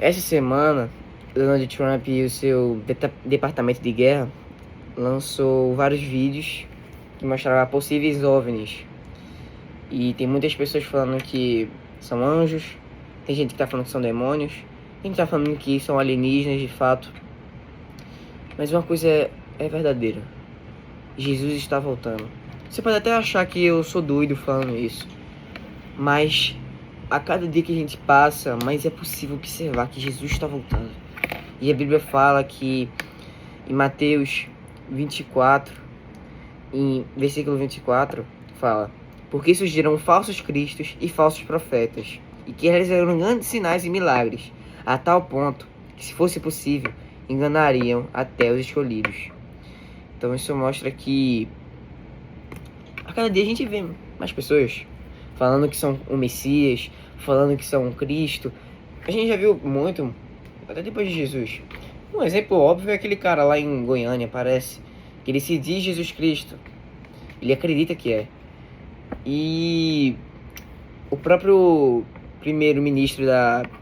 Essa semana, Donald Trump e o seu departamento de guerra lançou vários vídeos que mostravam possíveis OVNIs. E tem muitas pessoas falando que são anjos, tem gente que tá falando que são demônios, tem gente que tá falando que são alienígenas de fato. Mas uma coisa é verdadeira: Jesus está voltando. Você pode até achar que eu sou doido falando isso, mas a cada dia que a gente passa, mais é possível observar que Jesus está voltando. E a Bíblia fala que em Mateus 24, em versículo 24, fala: porque surgirão falsos cristos e falsos profetas, e que realizarão grandes sinais e milagres, a tal ponto que, se fosse possível, enganariam até os escolhidos. Então isso mostra que a cada dia a gente vê mais pessoas falando que são o Messias, falando que são o Cristo. A gente já viu muito, até depois de Jesus. Um exemplo óbvio é aquele cara lá em Goiânia, parece, que ele se diz Jesus Cristo. Ele acredita que é. E o próprio primeiro-ministro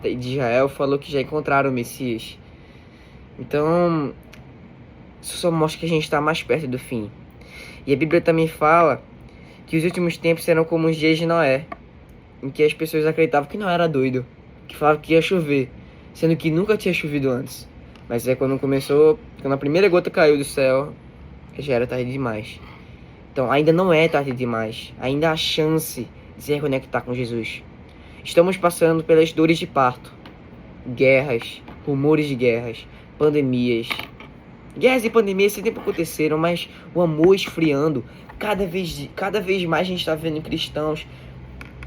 de Israel falou que já encontraram o Messias. Então, isso só mostra que a gente está mais perto do fim. E a Bíblia também fala que os últimos tempos serão como os dias de Noé, em que as pessoas acreditavam que não era doido, que falavam que ia chover, sendo que nunca tinha chovido antes. Mas é quando a primeira gota caiu do céu, já era tarde demais. Então ainda não é tarde demais, ainda há chance de se reconectar com Jesus. Estamos passando pelas dores de parto, guerras, rumores de guerras, pandemias. Guerras e pandemias esse tempo aconteceram, mas o amor esfriando. Cada vez mais a gente está vendo cristãos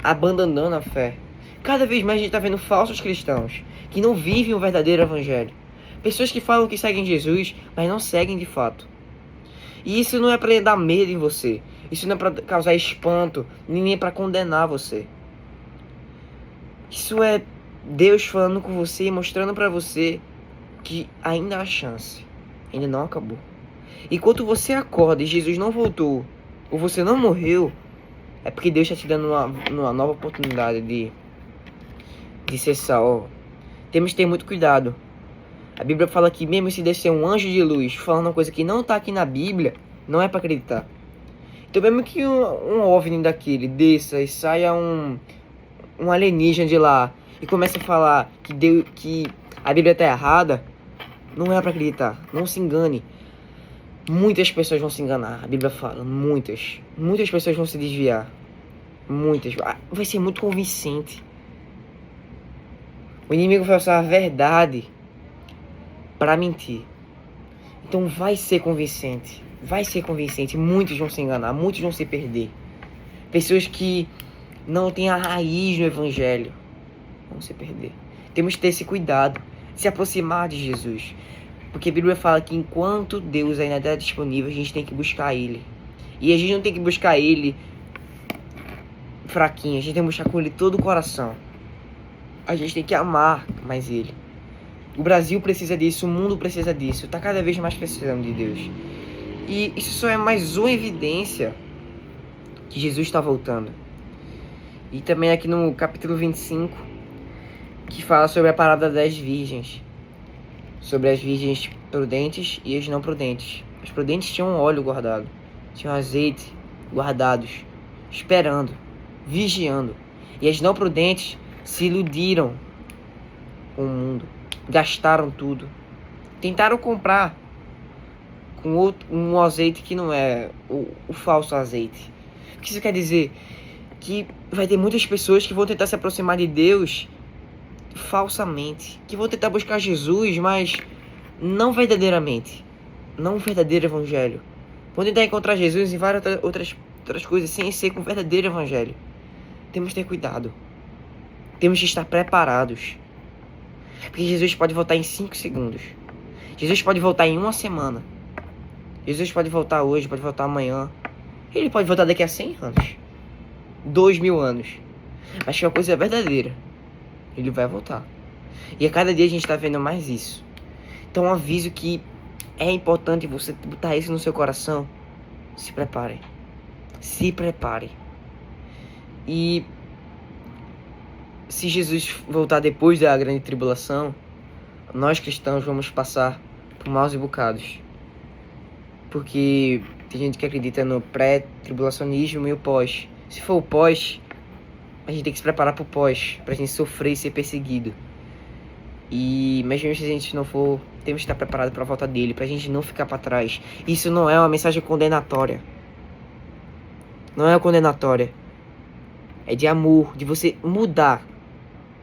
abandonando a fé. Cada vez mais a gente está vendo falsos cristãos que não vivem o verdadeiro evangelho. Pessoas que falam que seguem Jesus, mas não seguem de fato. E isso não é para dar medo em você. Isso não é para causar espanto, nem é para condenar você. Isso é Deus falando com você e mostrando para você que ainda há chance. Ainda não acabou. Enquanto você acorda e Jesus não voltou, ou você não morreu, é porque Deus está te dando uma nova oportunidade de ser salvo. Temos que ter muito cuidado. A Bíblia fala que mesmo se descer um anjo de luz falando uma coisa que não está aqui na Bíblia, não é para acreditar. Então mesmo que um OVNI daquele desça e saia um alienígena de lá e comece a falar que a Bíblia está errada, não é para acreditar. Não se engane. Muitas pessoas vão se enganar. A Bíblia fala, muitas pessoas vão se desviar. Muitas. Vai ser muito convincente. O inimigo vai usar a verdade para mentir. Então vai ser convincente. Vai ser convincente. Muitos vão se enganar. Muitos vão se perder. Pessoas que não têm a raiz no evangelho vão se perder. Temos que ter esse cuidado. Se aproximar de Jesus. Porque a Bíblia fala que enquanto Deus ainda está disponível, a gente tem que buscar Ele. E a gente não tem que buscar Ele fraquinho, a gente tem que buscar com Ele todo o coração. A gente tem que amar mais Ele. O Brasil precisa disso, o mundo precisa disso. Está cada vez mais precisando de Deus. E isso só é mais uma evidência que Jesus está voltando. E também aqui no capítulo 25, que fala sobre a parábola das virgens. Sobre as virgens prudentes e as não prudentes. As prudentes tinham óleo guardado, tinham azeite guardados, esperando, vigiando. E as não prudentes se iludiram com o mundo, gastaram tudo, tentaram comprar com um azeite que não é o falso azeite. O que isso quer dizer? Que vai ter muitas pessoas que vão tentar se aproximar de Deus falsamente, que vão tentar buscar Jesus, mas não verdadeiramente, não o verdadeiro evangelho. Vão tentar encontrar Jesus em várias outras coisas sem ser com o verdadeiro evangelho. Temos que ter cuidado. Temos que estar preparados. Porque Jesus pode voltar em 5 segundos. Jesus pode voltar em uma semana. Jesus pode voltar hoje, pode voltar amanhã. Ele pode voltar daqui a 100 anos. 2000 anos. Mas que uma coisa é verdadeira. Ele vai voltar. E a cada dia a gente está vendo mais isso. Então aviso que é importante você botar isso no seu coração. Se prepare. Se prepare. E se Jesus voltar depois da grande tribulação, nós cristãos vamos passar por maus bocados. Porque tem gente que acredita no pré-tribulacionismo e o pós. Se for o pós, a gente tem que se preparar pro pós, pra gente sofrer e ser perseguido. Mas mesmo se a gente não for, temos que estar preparado para a volta dele, pra gente não ficar para trás. Isso não é uma mensagem condenatória. Não é condenatória. É de amor, de você mudar,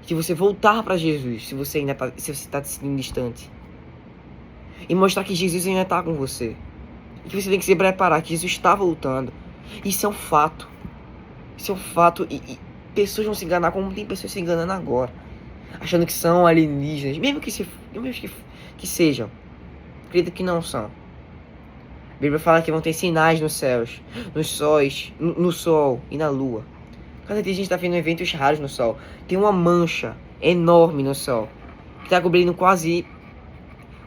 de você voltar para Jesus, se você ainda tá, se você está se sentindo distante. E mostrar que Jesus ainda está com você. E que você tem que se preparar, que Jesus está voltando. Isso é um fato. Isso é um fato. E pessoas vão se enganar como tem pessoas se enganando agora, achando que são alienígenas, mesmo que sejam. Acredito que não são. A Bíblia fala que vão ter sinais nos céus, nos sóis, no sol e na lua. Cada dia a gente está vendo eventos raros no sol. Tem uma mancha enorme no sol, que está cobrindo quase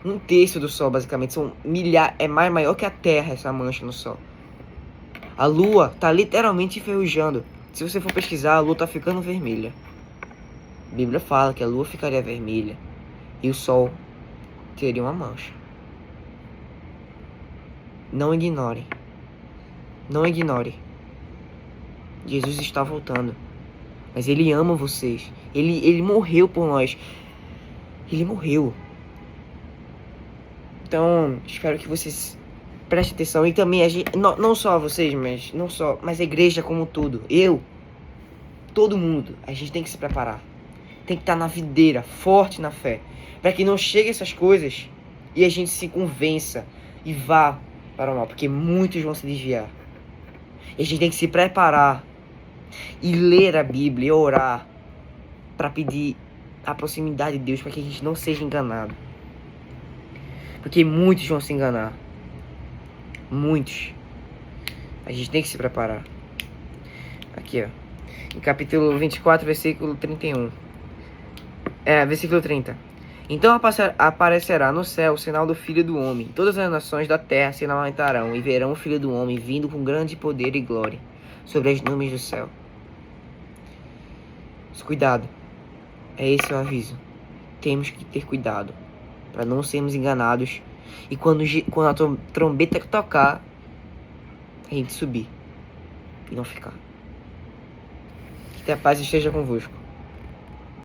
um terço do sol, basicamente. São milhares, é mais maior que a Terra essa mancha no sol. A lua está literalmente enferrujando. Se você for pesquisar, a lua está ficando vermelha. A Bíblia fala que a lua ficaria vermelha e o sol teria uma mancha. Não ignore. Não ignore. Jesus está voltando. Mas Ele ama vocês. Ele morreu por nós. Ele morreu. Então, espero que vocês prestem atenção. E também, não só vocês, mas a igreja como um todo. Todo mundo. A gente tem que se preparar. Tem que estar na videira, forte na fé. Para que não chegue essas coisas e a gente se convença e vá para o mal. Porque muitos vão se desviar. E a gente tem que se preparar e ler a Bíblia e orar para pedir a proximidade de Deus, para que a gente não seja enganado. Porque muitos vão se enganar. Muitos. A gente tem que se preparar. Aqui, ó. Em capítulo 24, versículo 31. Versículo 30. Então aparecerá no céu o sinal do Filho do Homem. Todas as nações da terra se lamentarão e verão o Filho do Homem vindo com grande poder e glória sobre as nuvens do céu. Mas cuidado. É esse o aviso. Temos que ter cuidado para não sermos enganados. E quando a trombeta tocar, a gente subir e não ficar. Que a paz esteja convosco.